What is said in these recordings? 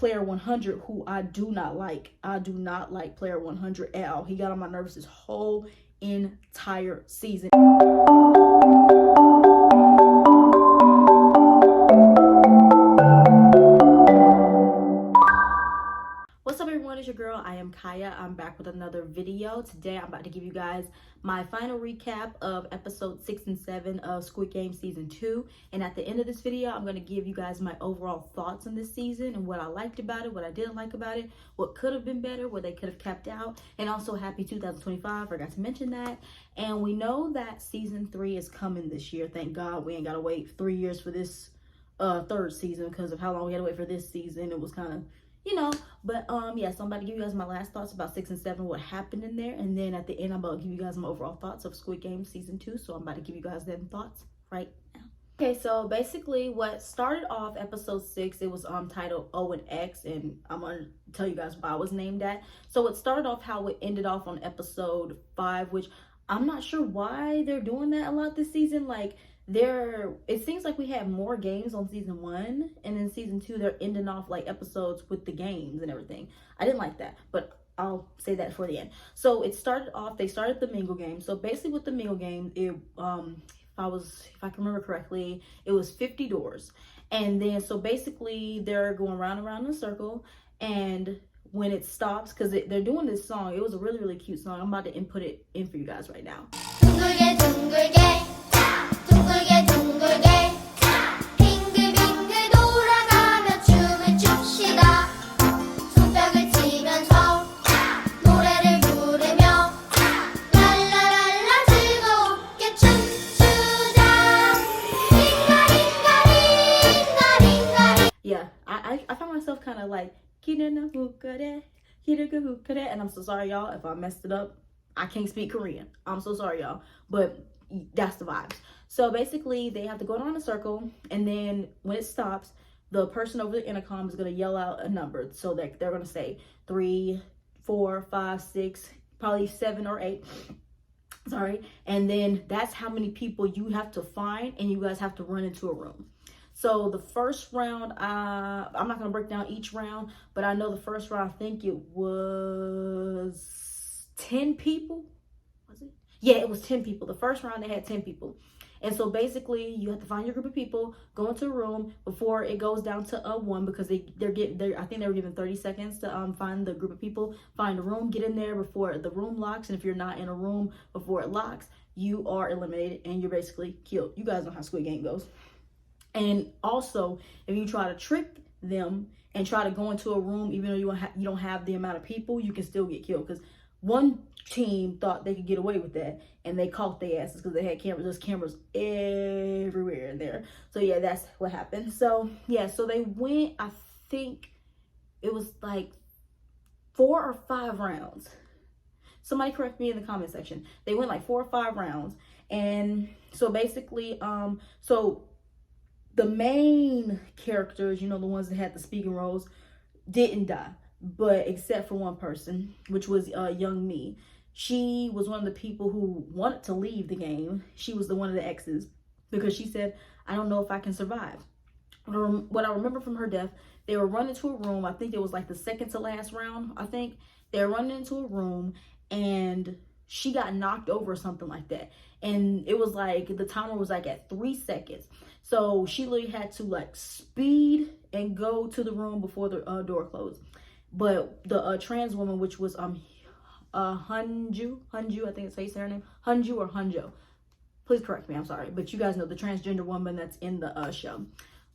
Player 100, who I do not like. I do not like Player 100 at all. He got on my nerves this whole entire season. What's up, everyone? It's your girl. I am Kaya. I'm back with another video. Today I'm about to give you guys my final recap of episode 6 and 7 of Squid Game season 2. And at the end of this video, I'm going to give you guys my overall thoughts on this season and what I liked about it, what I didn't like about it, what could have been better, what they could have kept out, and also happy 2025. Forgot to mention that. And we know that season 3 is coming this year. Thank God we ain't got to wait 3 years for this third season because of how long we had to wait for this season. It was kind of, but yeah, so I'm about to give you guys my last thoughts about 6 and 7, what happened in there, and then at the end I'm about to give you guys my overall thoughts of Squid Game season 2. So I'm about to give you guys them thoughts right now. Okay, so basically what started off episode 6, it was titled O and X, and I'm gonna tell you guys why it was named that. So it started off how it ended off on episode 5, which I'm not sure why they're doing that a lot this season. Like, it seems like we had more games on season 1, and in season 2 they're ending off like episodes with the games and everything. I didn't like that, but I'll say that for the end. So it started off, they started the Mingle game. So basically with the Mingle game, it if I can remember correctly, it was 50 doors. And then so basically they're going round and round in a circle, and when it stops, because they're doing this song, it was a really, really cute song. I'm about to input it in for you guys right now. Yeah, I found myself kind of like, and I'm so sorry, y'all, if I messed it up. I can't speak Korean. I'm so sorry, y'all, but that's the vibes. So basically they have to go around a circle, and then when it stops, the person over the intercom is going to yell out a number. So that they're going to say 3, 4, 5, 6, probably 7 or 8. Sorry. And then that's how many people you have to find, and you guys have to run into a room. So the first round, I'm not going to break down each round, but I know the first round, I think it was 10 people. Was it? Yeah, it was 10 people. The first round, they had 10 people. And so basically, you have to find your group of people, go into a room before it goes down to 1, because I think they were given 30 seconds to find the group of people, find a room, get in there before the room locks. And if you're not in a room before it locks, you are eliminated and you're basically killed. You guys know how Squid Game goes. And also, if you try to trick them and try to go into a room, even though you don't have the amount of people, you can still get killed. Because one team thought they could get away with that, and they caught their asses because they had cameras. There's cameras everywhere in there. So yeah, that's what happened. So yeah, so they went, I think it was like 4 or 5 rounds. Somebody correct me in the comment section. They went like 4 or 5 rounds. And so basically, so the main characters, the ones that had the speaking roles, didn't die, but except for one person, which was young me. She was one of the people who wanted to leave the game. She was one of the exes, because she said, I don't know if I can survive. What I remember from her death, they were running to a room. I think it was like the second to last round. I think they were running into a room, and she got knocked over or something like that. And it was like, the timer was like at 3 seconds. So she literally had to like speed and go to the room before the door closed. But the trans woman, which was Hunju, I think it's how you say her name, Hunju or Hunjo. Please correct me, I'm sorry. But you guys know the transgender woman that's in the show.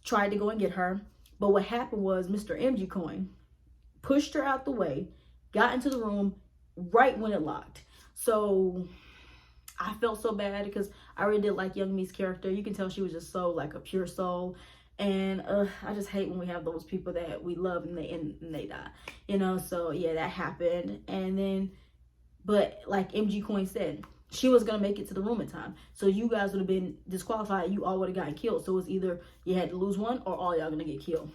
Tried to go and get her. But what happened was Mr. MG Coin pushed her out the way, got into the room right when it locked. So I felt so bad because I really did like Young Me's character. You can tell she was just so like a pure soul. And I just hate when we have those people that we love and they die. So yeah, that happened. And then, but like MG Coin said, she was going to make it to the room in time. So you guys would have been disqualified. You all would have gotten killed. So it's either you had to lose one or all y'all going to get killed.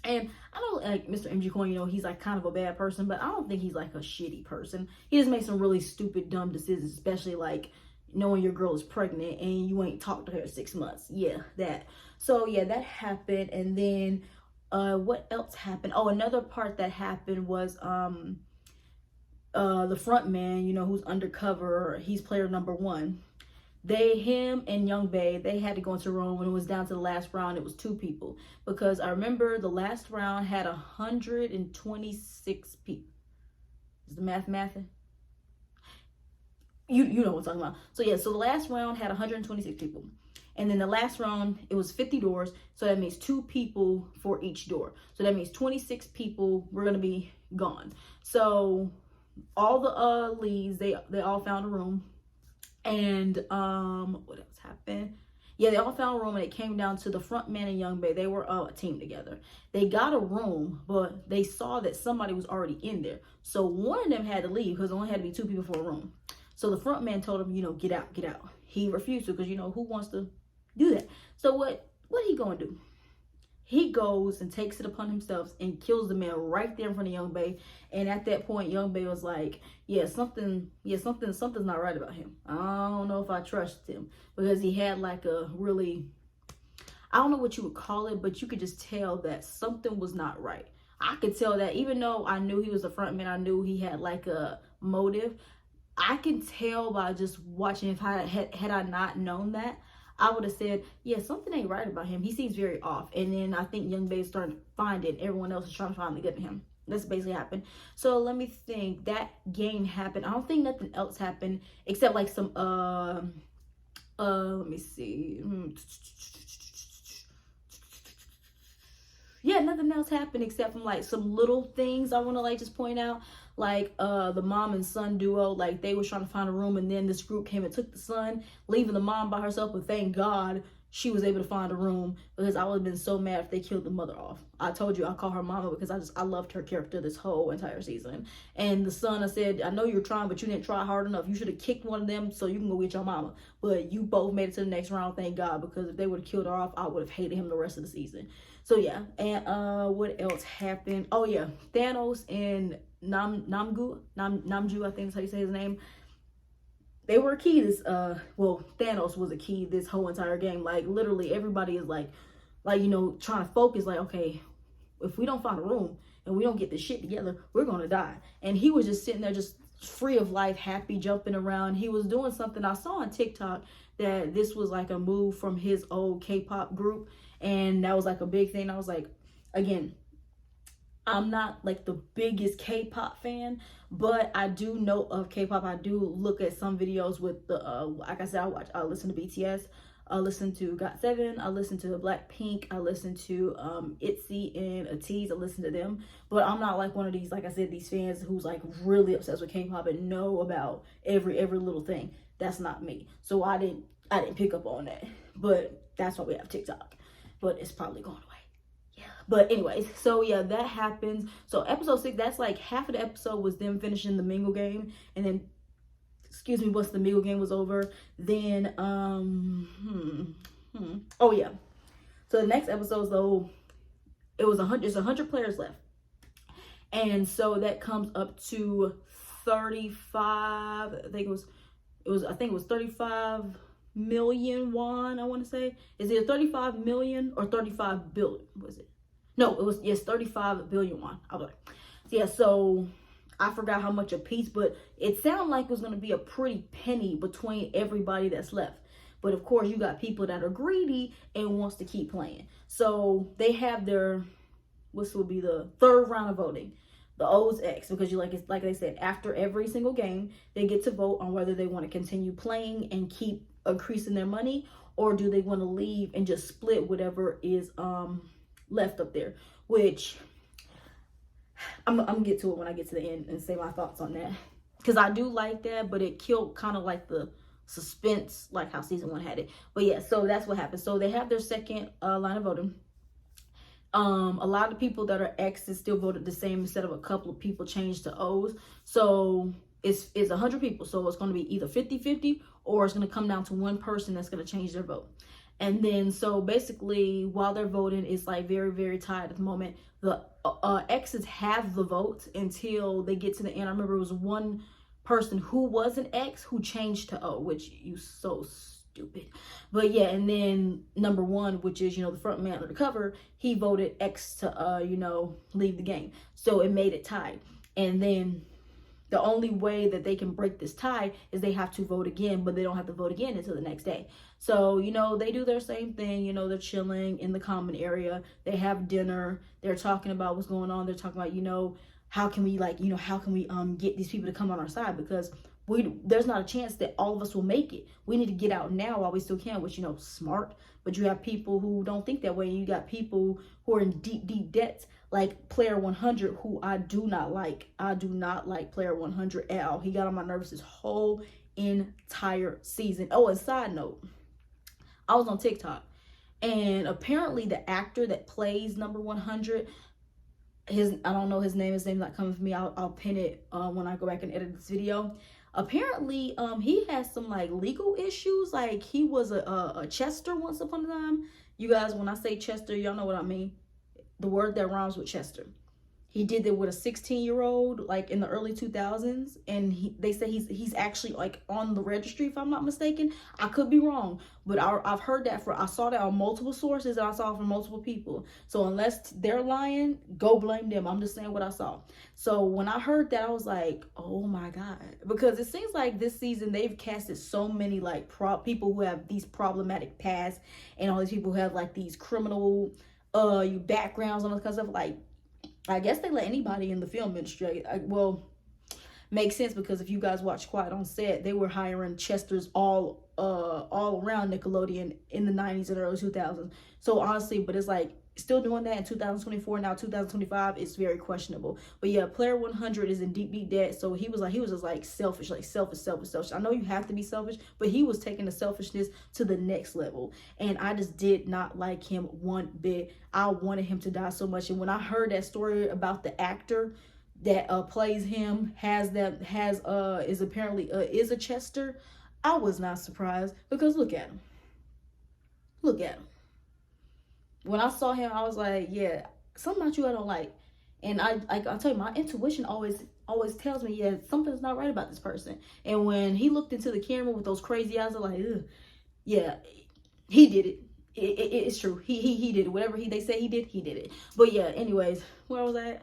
And I don't like Mr. MG Coin, he's like kind of a bad person, but I don't think he's like a shitty person. He just made some really stupid, dumb decisions, especially like knowing your girl is pregnant and you ain't talked to her 6 months. Yeah, that. So yeah, that happened. And then What else happened? Oh, another part that happened was the front man, you know, who's undercover, he's player number 1. Him and Young Bae, they had to go into a room. When it was down to the last round, it was 2 people, because I remember the last round had 126 people. Is the mathing? You know what I'm talking about. So yeah, so the last round had 126 people, and then the last round it was 50 doors, so that means 2 people for each door, so that means 26 people were gonna be gone. So all the leads, they all found a room. And what else happened? Yeah, they all found a room, and it came down to the front man and Young Bae. They were a team together. They got a room, but they saw that somebody was already in there. So one of them had to leave, because there only had to be 2 people for a room. So the front man told him, you know, get out. He refused to, because, you know, who wants to do that? So what he gonna do? He goes and takes it upon himself and kills the man right there in front of Young Bae. And at that point, Young Bae was like, something's not right about him. I don't know if I trust him, because he had like a really, I don't know what you would call it, but you could just tell that something was not right. I could tell that, even though I knew he was a front man, I knew he had like a motive. I can tell by just watching. If I had I not known that, I would have said, yeah, something ain't right about him. He seems very off. And then I think Young Bae started to find it. Everyone else is trying to find the good in him. That's basically happened. So let me think. That game happened. I don't think nothing else happened except like some let me see. Yeah, nothing else happened except from like some little things I want to like just point out. Like the mom and son duo, like they was trying to find a room, and then this group came and took the son, leaving the mom by herself. But thank God she was able to find a room, because I would have been so mad if they killed the mother off. I told you I call her mama because I loved her character this whole entire season. And the son, I said, I know you're trying, but you didn't try hard enough. You should have kicked one of them so you can go get your mama. But you both made it to the next round, thank God, because if they would have killed her off, I would have hated him the rest of the season. So yeah, and what else happened? Oh yeah, Thanos and Namju, I think is how you say his name. They were a key this well, Thanos was a key this whole entire game. Like literally everybody is like you know, trying to focus, like, okay, if we don't find a room and we don't get this shit together, we're gonna die. And he was just sitting there just free of life, happy, jumping around. He was doing something I saw on TikTok, that this was like a move from his old K-pop group, and that was like a big thing. I was like, again, I'm not like the biggest K-pop fan, but I do know of K-pop. I do look at some videos with the like I said, I listen to BTS, I listen to GOT7, I listen to Blackpink, I listen to ITZY and ATEEZ, I listen to them. But I'm not like one of these, like I said, these fans who's like really obsessed with K-pop and know about every little thing. That's not me. So I didn't pick up on that. But that's why we have TikTok. But it's probably going away. Yeah. But anyways, so yeah, that happens. So episode 6, that's like half of the episode was them finishing the Mingle game, and then once the Mingle game was over, then oh yeah, so the next episode, though, it was 100 players left, and so that comes up to 35. I think it was 35 million won, I want to say. Is it 35 million or 35 billion? Was it? No, it was, yes, 35 billion won. I was like, yeah, so I forgot how much a piece, but it sounded like it was going to be a pretty penny between everybody that's left. But of course, you got people that are greedy and wants to keep playing. So they have their, this will be the 3rd round of voting. The O's X, because like they said, after every single game, they get to vote on whether they want to continue playing and keep increasing their money, or do they want to leave and just split whatever is left up there, which I'm gonna get to it when I get to the end and say my thoughts on that, because I do like that, but it killed kind of like the suspense, like how season 1 had it. But yeah, so that's what happened. So they have their second line of voting. A lot of people that are X's still voted the same, instead of a couple of people changed to O's. So it's 100 people, so it's going to be either 50-50, or it's going to come down to one person that's going to change their vote. And then so basically while they're voting, it's like very, very tight at the moment. The X's have the votes until they get to the end. I remember it was one person who was an X who changed to O, which you so stupid. But yeah, and then number one, which is, the front man under the cover, he voted X to, leave the game. So it made it tied. And then the only way that they can break this tie is they have to vote again, but they don't have to vote again until the next day. So, they do their same thing. They're chilling in the common area. They have dinner. They're talking about what's going on. They're talking about, how can we get these people to come on our side, because there's not a chance that all of us will make it. We need to get out now while we still can, which, smart. But you have people who don't think that way. You got people who are in deep, deep debts, like Player 100, who I do not like. I do not like Player 100 at all. He got on my nerves this whole entire season. Oh, and side note, I was on TikTok, and apparently the actor that plays number 100, I don't know his name. His name's not coming for me. I'll pin it when I go back and edit this video. Apparently, he has some legal issues. Like, he was a Chester once upon a time. You guys, when I say Chester, y'all know what I mean. The word that rhymes with Chester. He did that with a 16-year-old, in the early 2000s, and they say he's actually on the registry, if I'm not mistaken. I could be wrong, but I've heard that I saw that on multiple sources, and I saw it from multiple people. So unless they're lying, go blame them. I'm just saying what I saw. So when I heard that, I was like, oh my God, because it seems like this season they've casted so many people who have these problematic pasts, and all these people who have these criminal backgrounds and all this kind of stuff. I guess they let anybody in the film industry. Well, makes sense, because if you guys watch Quiet on Set, they were hiring Chesters all around Nickelodeon in the 90s and early 2000s. So honestly, but it's still doing that in 2024, now 2025, it's very questionable. But yeah, Player 100 is in deep, deep debt. So he was just selfish, selfish. I know you have to be selfish, but he was taking the selfishness to the next level. And I just did not like him one bit. I wanted him to die so much. And when I heard that story about the actor that plays him is apparently is a Chester, I was not surprised, because look at him. Look at him. When I saw him, I was like, yeah, something about you I don't like. And I'll tell you, my intuition always tells me, yeah, something's not right about this person. And when he looked into the camera with those crazy eyes, I'm like, ugh, yeah, he did it. It's true. He did it. Whatever they say he did it. But yeah, anyways, where was that?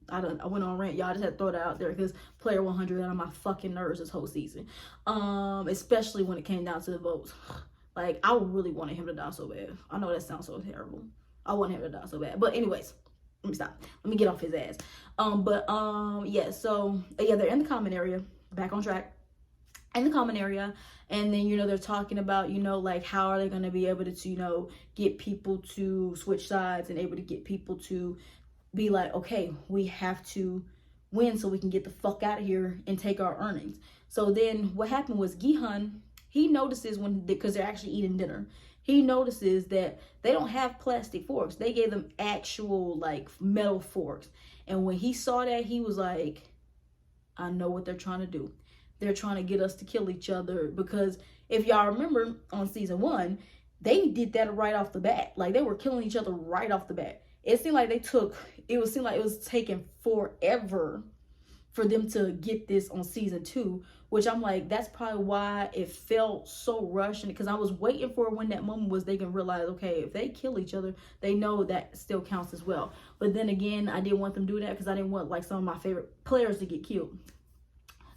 I went on rant, y'all. I just had to throw that out there, because Player 100 got on my fucking nerves this whole season. Especially when it came down to the votes. I really wanted him to die so bad. I know that sounds so terrible. I wanted him to die so bad. But anyways, let me stop. Let me get off his ass. Yeah, so, yeah, they're in the common area. Back on track. In the common area. And then, they're talking about, how are they going to be able to, get people to switch sides and able to get people to be like, okay, we have to win so we can get the fuck out of here and take our earnings. So then what happened was Gi-hun, he notices because they're actually eating dinner, he notices that they don't have plastic forks. They gave them actual metal forks. And when he saw that, he was like, I know what they're trying to do. They're trying to get us to kill each other, because if y'all remember on season 1, they did that right off the bat. They were killing each other right off the bat. It seemed like it was taking forever for them to get this on season 2, which I'm like, that's probably why it felt so rushed. Because I was waiting for when that moment was they can realize, okay, if they kill each other, they know that still counts as well. But then again, I didn't want them to do that, because I didn't want some of my favorite players to get killed.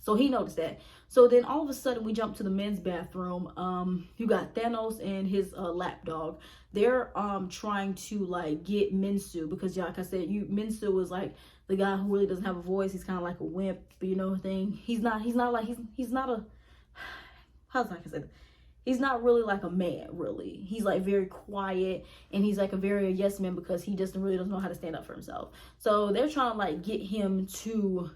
So he noticed that. So then all of a sudden we jump to the men's bathroom. You got Thanos and his lapdog. They're trying to get Minsu, because like I said, Minsu is the guy who really doesn't have a voice. He's kind of like a wimp, thing. He's not a, how's I can say that? He's not really a man, really. He's very quiet, and he's a very yes man, because he just really doesn't know how to stand up for himself. So they're trying to get him to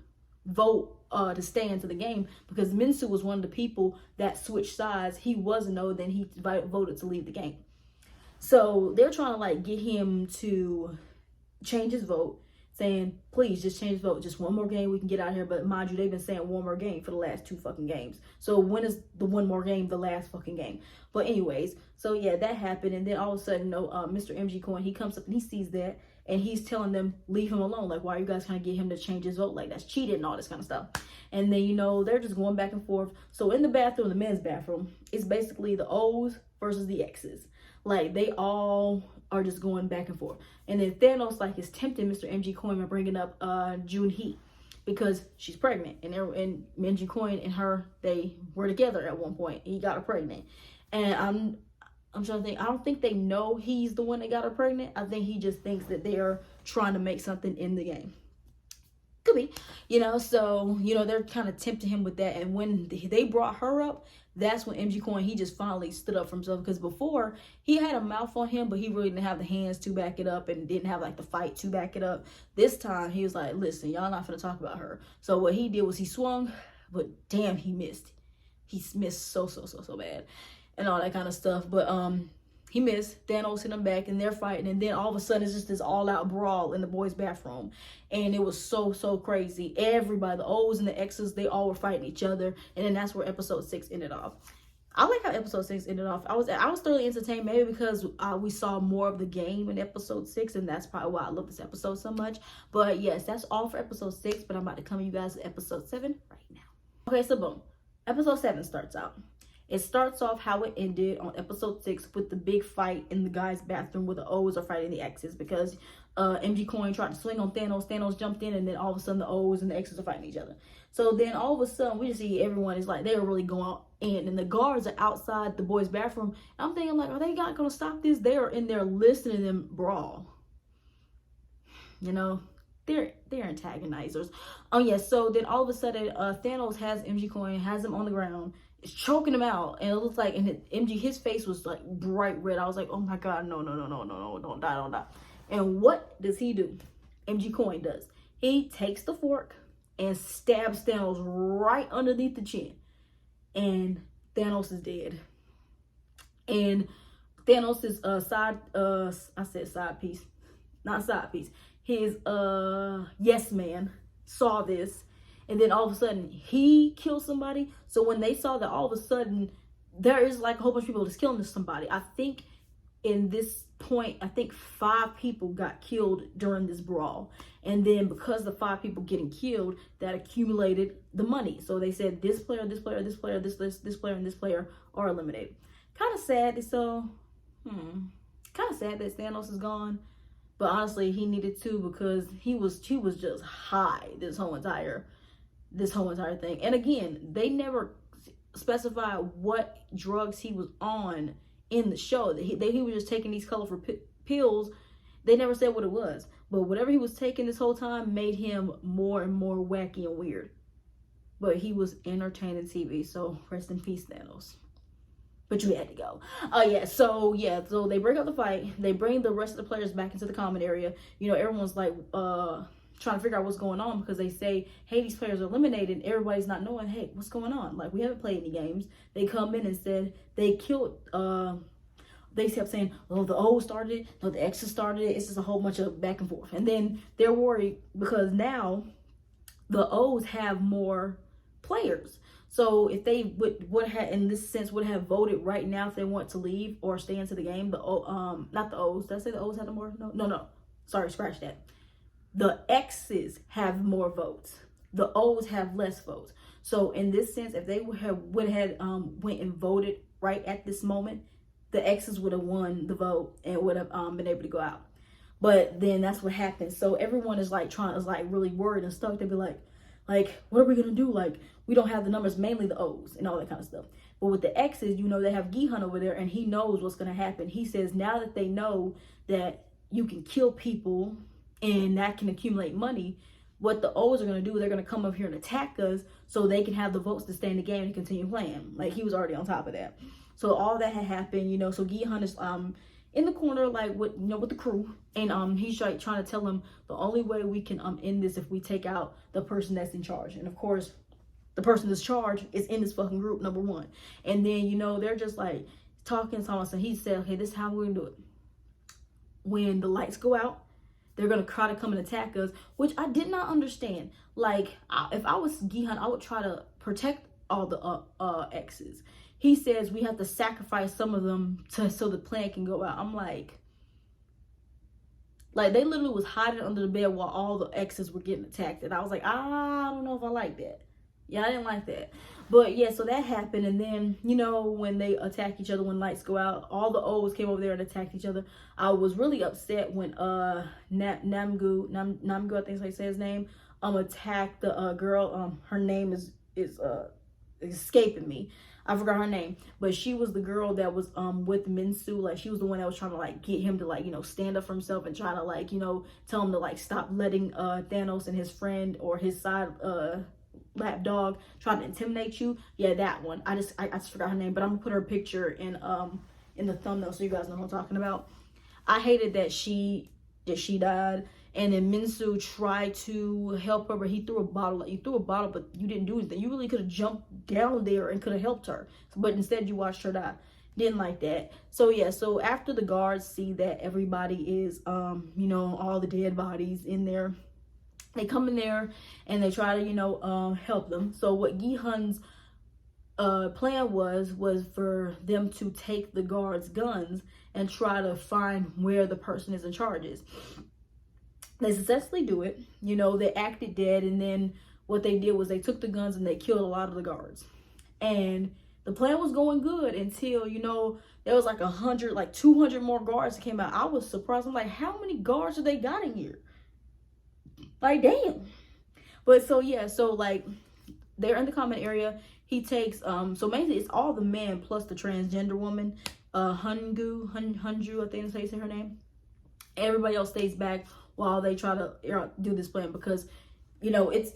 vote to stay into the game, because Minsu was one of the people that switched sides. He was a no, then he voted to leave the game. So they're trying to get him to change his vote, saying, please just change his vote, just one more game, we can get out of here. But mind you, they've been saying one more game for the last 2 fucking games. So when is the one more game the last fucking game? But anyways, so yeah, that happened. And then all of a sudden, Mr. MG Coin, he comes up and he sees that, and he's telling them, leave him alone. Like, why are you guys trying to get him to change his vote? Like, that's cheating and all this kind of stuff. And then, you know, they're just going back and forth. So in the bathroom, the men's bathroom, it's basically the O's versus the X's. Like, they all are just going back and forth. And then Thanos, like, is tempting Mr. MG Coin by bringing up June Heat, because she's pregnant. And MG Coin and her, they were together at one point. He got her pregnant. And I'm trying to think. I don't think they know he's the one that got her pregnant. I think he just thinks that they are trying to make something in the game. Could be, you know. So, you know, they're kind of tempting him with that. And when they brought her up, that's when MG Coin, he just finally stood up for himself. Because before, he had a mouth on him, but he really didn't have the hands to back it up and didn't have, like, the fight to back it up. This time, he was like, listen, y'all not finna talk about her. So what he did was he swung, but damn, he missed. He missed so bad. And all that kind of stuff. But he missed. Thanos hit him back, and they're fighting. And then all of a sudden, it's just this all-out brawl in the boys' bathroom. And it was so crazy. Everybody, the O's and the X's, they all were fighting each other. And then that's where episode 6 ended off. I like how episode 6 ended off. I was thoroughly entertained, maybe because we saw more of the game in episode 6, and that's probably why I love this episode so much. But yes, that's all for episode 6. But I'm about to come to you guys with episode 7 right now. Okay, so boom. Episode 7 starts out. It starts off how it ended on episode 6 with the big fight in the guy's bathroom where the O's are fighting the X's, because MG Coin tried to swing on Thanos. Thanos jumped in, and then all of a sudden the O's and the X's are fighting each other. So then all of a sudden we just see everyone is like, they're really going in, and the guards are outside the boys' bathroom. And I'm thinking, like, are they not going to stop this? They are in there listening to them brawl. You know, they're antagonizers. Oh yeah, so then all of a sudden Thanos has MG Coin, has him on the ground. It's choking him out, and it looks like, and his face was like bright red. I was like, oh my god, no, don't die. And what does he do? MG Coin does. He takes the fork and stabs Thanos right underneath the chin, and Thanos is dead. And Thanos' his yes man saw this. And then all of a sudden, he killed somebody. So when they saw that all of a sudden, there is like a whole bunch of people just killing somebody. I think in this point, I think 5 people got killed during this brawl. And then because the 5 people getting killed, that accumulated the money. So they said this player, this player, this player, this player, and this player are eliminated. Kind of sad. So, kind of sad that Thanos is gone. But honestly, he needed to, because he was just high this whole entire thing. And again, they never specify what drugs he was on in the show. That he was just taking these colorful pills. They never said what it was, but whatever he was taking this whole time made him more and more wacky and weird. But he was entertaining TV, so rest in peace, Thanos. But you had to go. So they break up the fight. They bring the rest of the players back into the common area. You know, everyone's like trying to figure out what's going on, because they say, hey, these players are eliminated, and everybody's not knowing, hey, what's going on? Like, we haven't played any games. They come in and said they killed, they kept saying, oh, the O started it, no, the X started it. It's just a whole bunch of back and forth. And then they're worried because now the O's have more players. So if they would have, in this sense, would have voted right now if they want to leave or stay into the game, not the O's. Did I say the O's had the more? No. Sorry, scratch that. The X's have more votes. The O's have less votes. So in this sense, if they would have went and voted right at this moment, the X's would have won the vote and would have been able to go out. But then that's what happened. So everyone is like really worried and stuck. They'd be like, what are we gonna do? Like, we don't have the numbers, mainly the O's and all that kind of stuff. But with the X's, you know, they have Gihan over there, and he knows what's gonna happen. He says now that they know that you can kill people and that can accumulate money, what the O's are going to do, they're going to come up here and attack us so they can have the votes to stay in the game and continue playing. Like, he was already on top of that. So all that had happened, you know. So Gihan is in the corner, like, with the crew, and he's like trying to tell them the only way we can end this if we take out the person that's in charge. And of course, the person that's charged is in this fucking group, number 1. And then, you know, they're just like talking to him. So he said, okay, this is how we're gonna do it. When the lights go out, they're going to try to come and attack us, which I did not understand. Like, if I was Gihan, I would try to protect all the X's. He says we have to sacrifice some of them so the plan can go out. I'm like, Like, they literally was hiding under the bed while all the exes were getting attacked. And I was like, I don't know if I like that. Yeah, I didn't like that. But yeah, so that happened. And then, you know, when they attack each other, when lights go out, all the O's came over there and attacked each other. I was really upset when Namgu, I think they say his name, attacked the girl. Her name is escaping me. I forgot her name, but she was the girl that was with Minsu. Like, she was the one that was trying to like get him to like, you know, stand up for himself and try to like, you know, tell him to like stop letting Thanos and his friend or his side lap dog try to intimidate you. Yeah, that one. I just forgot her name, but I'm gonna put her picture in the thumbnail so you guys know who I'm talking about. I hated that she died. And then Minsu tried to help her, but he threw a bottle. Like, you threw a bottle, but you didn't do anything. You really could have jumped down there and could have helped her. But instead, you watched her die. Didn't like that. So, yeah. So, after the guards see that everybody is, you know, all the dead bodies in there, they come in there and they try to, you know, help them. So, what Gi-hun's plan was for them to take the guards' guns and try to find where the person is in charge is. They successfully do it. You know, they acted dead, and then what they did was they took the guns and they killed a lot of the guards. And the plan was going good until, you know, there was like 200 more guards that came out. I was surprised. I'm like, how many guards have they got in here? Like, damn. But so, yeah, so like, they're in the common area. He takes, so mainly it's all the men plus the transgender woman, Hunju, I think they say her name. Everybody else stays back while they try to do this plan, because, you know, it's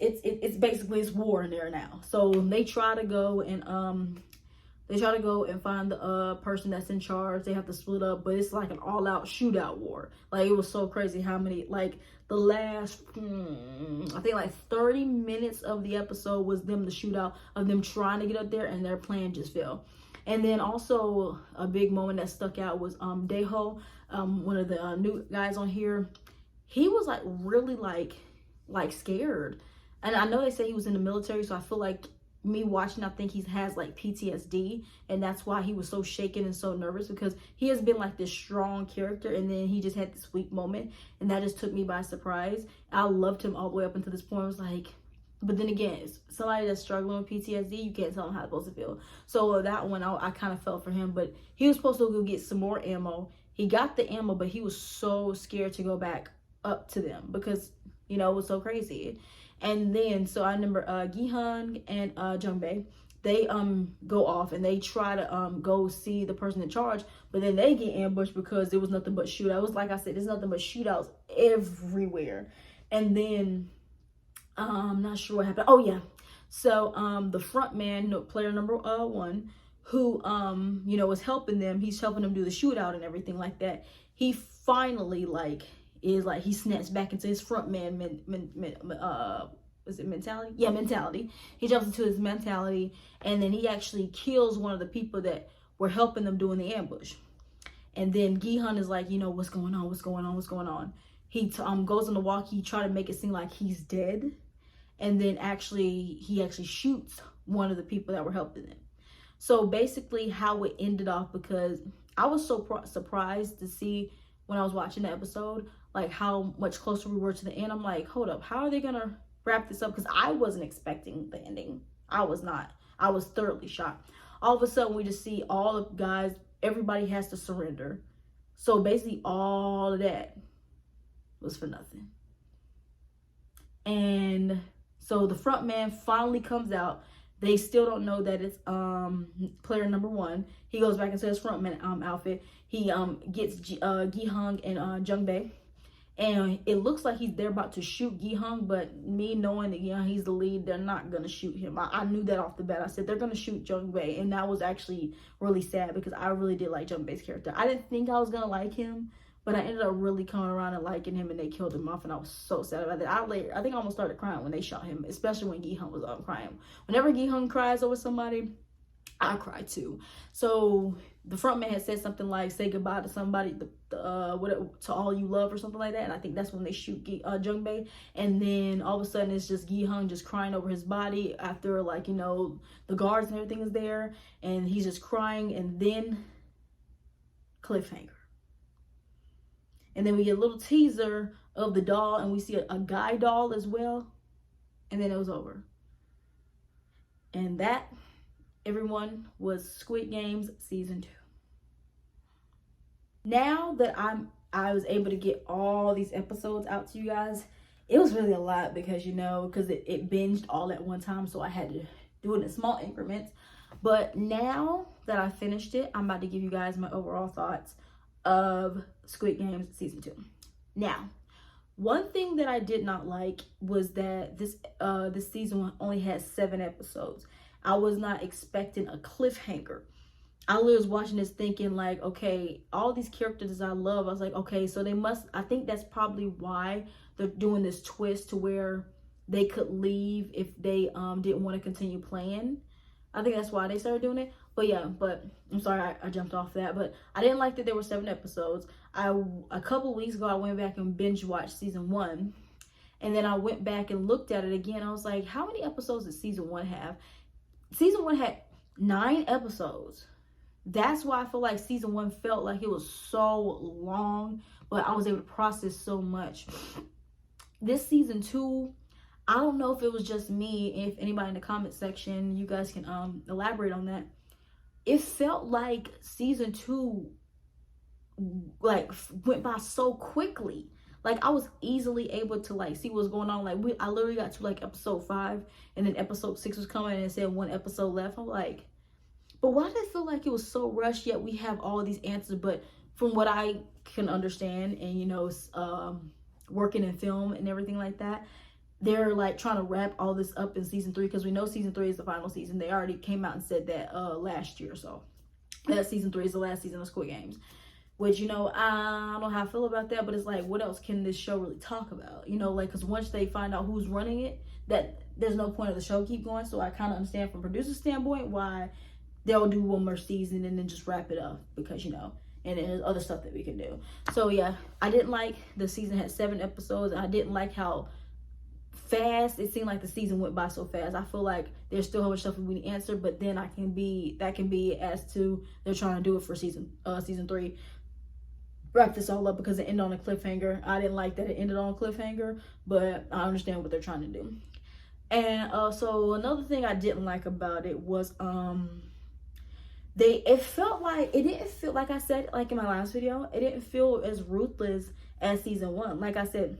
basically it's war in there now. So they try to go and find the person that's in charge. They have to split up, but it's like an all-out shootout war. Like, it was so crazy how many, like, the last I think like 30 minutes of the episode was them, the shootout of them trying to get up there, and their plan just failed. And then also a big moment that stuck out was Daeho, one of the new guys on here. He was like really like scared. And I know they say he was in the military, so I feel like me watching, I think he has like PTSD, and that's why he was so shaken and so nervous, because he has been like this strong character, and then he just had this weak moment, and that just took me by surprise. I loved him all the way up until this point. I was like, but then again, somebody that's struggling with PTSD, you can't tell them how it's supposed to feel. So that one, I kind of felt for him, but he was supposed to go get some more ammo. He got the ammo, but he was so scared to go back up to them because, you know, it was so crazy. And then, so I remember Gi-hun and Jung-bae, they go off and they try to go see the person in charge, but then they get ambushed because there was nothing but shootouts. It was like I said, there's nothing but shootouts everywhere. And then I'm not sure what happened. Oh yeah, so the front man, player number 1, who you know, was helping them, he's helping them do the shootout and everything like that. He finally he snaps back into his front man mentality? Yeah, mentality. He jumps into his mentality, and then he actually kills one of the people that were helping them doing the ambush. And then Gi-hun is like, you know, what's going on? He goes on the walkie, try to make it seem like he's dead, and then he actually shoots one of the people that were helping him. So basically how it ended off, because I was so surprised to see when I was watching the episode, like how much closer we were to the end. I'm like, hold up, how are they gonna wrap this up? Because I wasn't expecting the ending. I was not. I was thoroughly shocked. All of a sudden, we just see all the guys, everybody has to surrender. So basically, all of that was for nothing. And so the front man finally comes out. They still don't know that it's player number 1. He goes back into his front man outfit. He gets Gi-hun and Jung-bae. And it looks like they're about to shoot Gi-hun, but me knowing that he's the lead, they're not going to shoot him. I knew that off the bat. I said they're going to shoot Jung-bae, and that was actually really sad because I really did like Jung-bae's character. I didn't think I was going to like him, but I ended up really coming around and liking him, and they killed him off, and I was so sad about that. I think I almost started crying when they shot him, especially when Gi-hun was crying. Whenever Gi-hun cries over somebody, I cry too. So the front man had said something like, say goodbye to somebody, to all you love, or something like that. And I think that's when they shoot Jung-bae. And then all of a sudden it's just Gi-hun just crying over his body after, like, you know, the guards and everything is there. And he's just crying. And then cliffhanger. And then we get a little teaser of the doll, and we see a guy doll as well. And then it was over. And that, everyone, was Squid Games season 2. Now that I was able to get all these episodes out to you guys, it was really a lot because, you know, because it binged all at one time, so I had to do it in small increments. But now that I finished it, I'm about to give you guys my overall thoughts of Squid Games season 2. Now, one thing that I did not like was that this season only had 7 episodes. I was not expecting a cliffhanger. I was watching this thinking like, okay, all these characters I love, I was like, okay, so they must, I think that's probably why they're doing this twist to where they could leave if they didn't want to continue playing. I think that's why they started doing it. But yeah, but I'm sorry I jumped off that. But I didn't like that there were 7 episodes. A couple weeks ago, I went back and binge watched season 1. And then I went back and looked at it again. I was like, how many episodes did season 1 have? Season 1 had 9 episodes. That's why I feel like season 1 felt like it was so long, but I was able to process so much. This season 2, I don't know if it was just me. If anybody in the comment section, you guys can elaborate on that. It felt like season 2 like went by so quickly. Like I was easily able to like see what's going on. Like I literally got to like episode 5, and then episode 6 was coming, and it said 1 episode left. I'm like, but why did it feel like it was so rushed? Yet we have all these answers. But from what I can understand, and you know, working in film and everything like that, they're like trying to wrap all this up in season 3, because we know season 3 is the final season. They already came out and said that last year. So that season 3 is the last season of Squid Games. Which, you know, I don't know how I feel about that, but it's like, what else can this show really talk about? You know, like, because once they find out who's running it, that there's no point of the show keep going. So I kind of understand from producer's standpoint why they'll do one more season and then just wrap it up, because, you know, and then there's other stuff that we can do. So yeah, I didn't like the season had 7 episodes. I didn't like how fast it seemed like the season went by so fast. I feel like there's still a much stuff we need to answer, but then that can be as to they're trying to do it for season 3. Wrap this all up because it ended on a cliffhanger. I didn't like that it ended on a cliffhanger, but I understand what they're trying to do. And so another thing I didn't like about it was it felt like, it didn't feel, like I said, like in my last video, it didn't feel as ruthless as season 1. Like I said,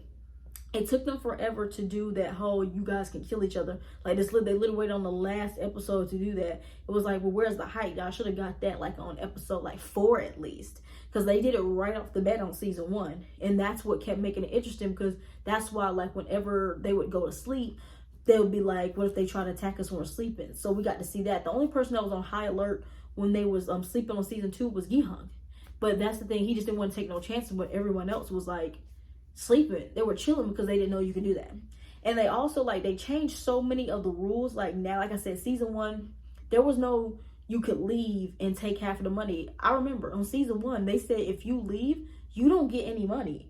it took them forever to do that whole you guys can kill each other. Like this, they literally waited on the last episode to do that. It was like, well, where's the hype? Y'all should have got that like on episode like 4 at least, because they did it right off the bat on season 1, and that's what kept making it interesting. Because that's why, like, whenever they would go to sleep, they would be like, what if they try to attack us when we're sleeping? So we got to see that. The only person that was on high alert when they was sleeping on season 2 was Gi-hung. But that's the thing, he just didn't want to take no chances, but everyone else was like sleeping. They were chilling because they didn't know you could do that. And they also, like, they changed so many of the rules. Like now, like I said, season 1, there was no you could leave and take half of the money. I remember on season 1, they said if you leave, you don't get any money.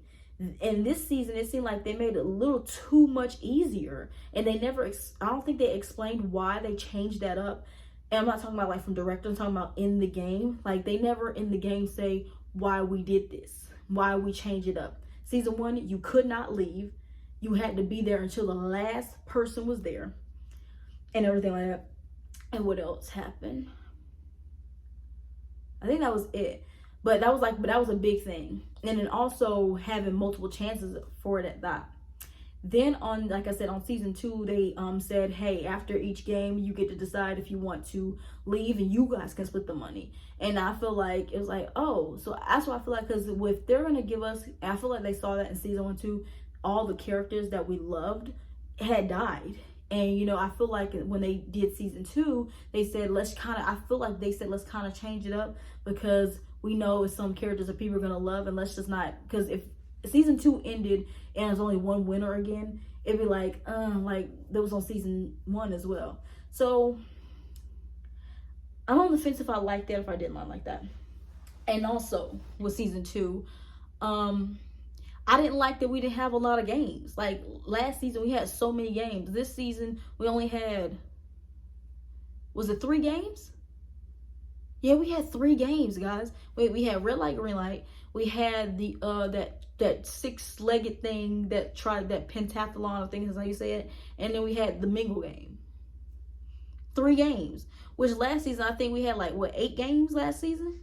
And this season, it seemed like they made it a little too much easier. And they never, I don't think they explained why they changed that up. And I'm not talking about like from director, I'm talking about in the game. Like they never in the game say why we did this, why we changed it up. Season 1, you could not leave. You had to be there until the last person was there and everything like that. And what else happened? I think that was it. But that was a big thing. And then also having multiple chances for it at that. Then on, like I said, on season 2, they said, hey, after each game, you get to decide if you want to leave and you guys can split the money. And I feel like it was like, oh, so that's what I feel like, because if they're going to give us, I feel like they saw that in season 1 too, all the characters that we loved had died. And, you know, I feel like when they did season 2, they said, let's kind of change it up, because we know some characters that people are going to love, and let's just not, because if season 2 ended and there's only one winner again, it'd be like that was on season 1 as well. So I'm on the fence if I like that, if I didn't like that. And also with season 2, I didn't like that we didn't have a lot of games. Like last season we had so many games. This season we only had, was it 3 games? Yeah, we had 3 games, guys. We had red light, green light. We had the that that six-legged thing that tried that pentathlon, I think is how you say it. And then we had the Mingle game. 3 games. Which last season, I think we had like, what, 8 games last season?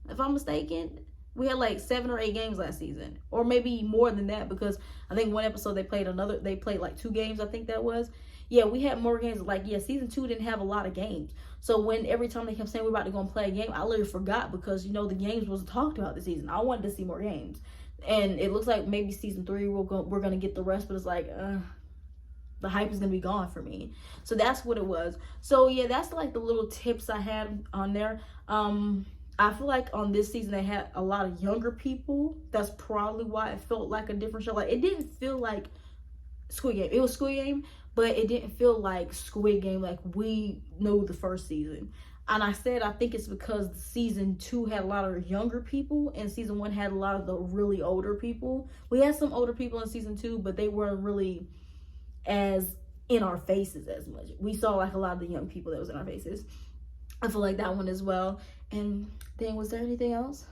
If I'm mistaken. We had like 7 or 8 games last season. Or maybe more than that, because I think one episode they played like 2 games, I think that was. Yeah, we had more games. Like, yeah, season 2 didn't have a lot of games. So when every time they kept saying we're about to go and play a game, I literally forgot, because, you know, the games wasn't talked about this season. I wanted to see more games. And it looks like maybe season 3 we're going to get the rest, but it's like, the hype is going to be gone for me. So that's what it was. So yeah, that's like the little tips I had on there. I feel like on this season they had a lot of younger people. That's probably why it felt like a different show. Like, it didn't feel like Squid Game. It was Squid Game, but it didn't feel like Squid Game like we knew the first season. And I think it's because season 2 had a lot of younger people and season 1 had a lot of the really older people. We had some older people in season 2, but they weren't really as in our faces as much. We saw like a lot of the young people that was in our faces. I feel like that one as well. And then, was there anything else?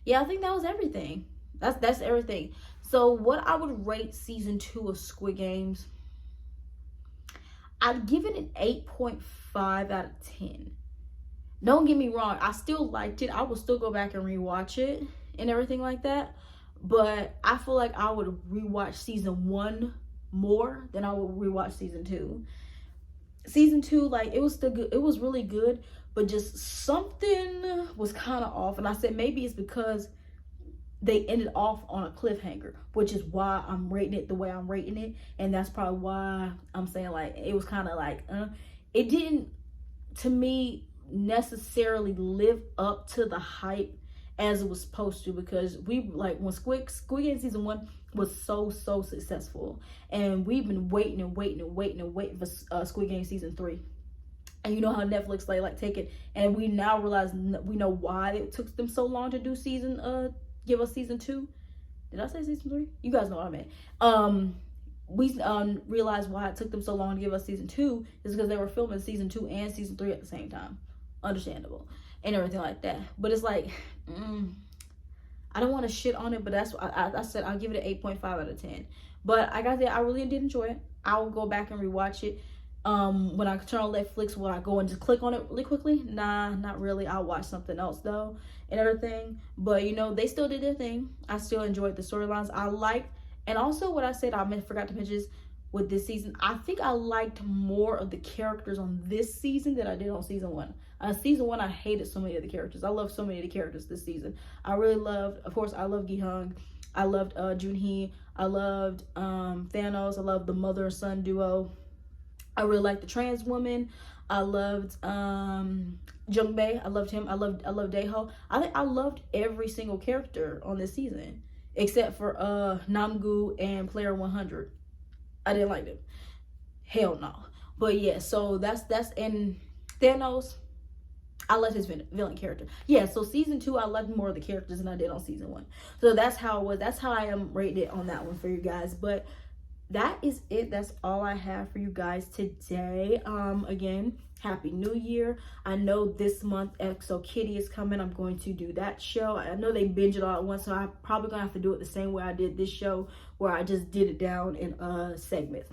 Yeah, I think that was everything. That's everything. So what I would rate season 2 of Squid Games, I'd give it an 8.5 out of 10. Don't get me wrong, I still liked it. I will still go back and rewatch it and everything like that. But I feel like I would rewatch season 1 more than I would rewatch season 2. Season 2, like, it was still good. It was really good, but just something was kind of off. And I said maybe it's because they ended off on a cliffhanger, which is why I'm rating it the way I'm rating it. And that's probably why I'm saying, like, it was kind of like, it didn't, to me, necessarily live up to the hype as it was supposed to, because we, like, when Squid Game season 1 was so successful, and we've been waiting for Squid Game season 3. And you know how Netflix like take it, and we now realize we know why it took them so long to do give us season 2. Did I say season 3? You guys know what I meant. We realized why it took them so long to give us season 2 is because they were filming season 2 and season 3 at the same time. Understandable and everything like that. But it's like, I don't want to shit on it, but that's what I said. I'll give it an 8.5 out of 10. But like I said, I really did enjoy it. I will go back and rewatch it. When I turn on Netflix, will I go and just click on it really quickly? Nah, not really. I'll watch something else though and everything. But you know, they still did their thing. I still enjoyed the storylines. I liked, and also what I said I forgot to mention is, with this season, I think I liked more of the characters on this season than I did on season 1. Season 1, I hated so many of the characters. I love so many of the characters this season. I really loved, of course, I love Gi-hung. I loved Junhee. I loved Thanos. I loved the mother and son duo. I really liked the trans woman. I loved Jungbae. I loved him. I loved Daeho. I think I loved every single character on this season except for Namgoo and Player 100. I didn't like them. Hell no. But yeah, so that's and Thanos, I loved his villain character. Yeah, so season 2, I loved more of the characters than I did on season 1. So that's how it was. That's how I am rated on that one for you guys. But that is it. That's all I have for you guys today. Again, Happy New Year. I know this month EXO Kitty is coming. I'm going to do that show. I know they binge it all at once, so I'm probably gonna have to do it the same way I did this show, where I just did it down in segments,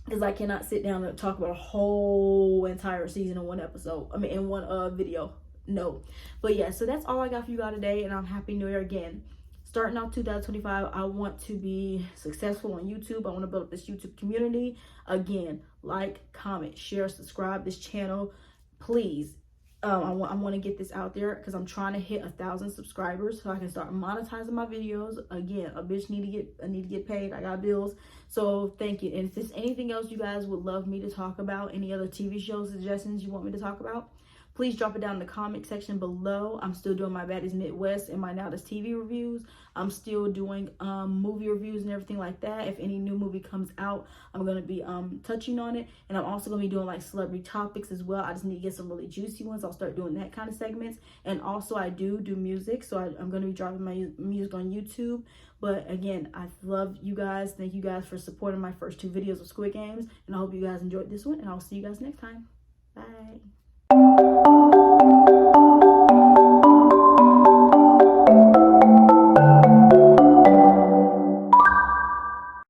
because I cannot sit down and talk about a whole entire season in one episode. I mean, in one video. No. But yeah, so that's all I got for you guys today, and I'm Happy New Year again. Starting out 2025, I want to be successful on YouTube. I want to build up this YouTube community. Again, like, comment, share, subscribe this channel, please. I want to get this out there because I'm trying to hit 1,000 subscribers so I can start monetizing my videos. Again, I need to get paid. I got bills. So thank you. And if there's anything else you guys would love me to talk about, any other TV show suggestions you want me to talk about, please drop it down in the comment section below. I'm still doing my Baddies Midwest and my Now This TV reviews. I'm still doing movie reviews and everything like that. If any new movie comes out, I'm going to be touching on it. And I'm also going to be doing like celebrity topics as well. I just need to get some really juicy ones. I'll start doing that kind of segments. And also I do music. So I'm going to be dropping my music on YouTube. But again, I love you guys. Thank you guys for supporting my first 2 videos of Squid Games. And I hope you guys enjoyed this one. And I'll see you guys next time. Bye.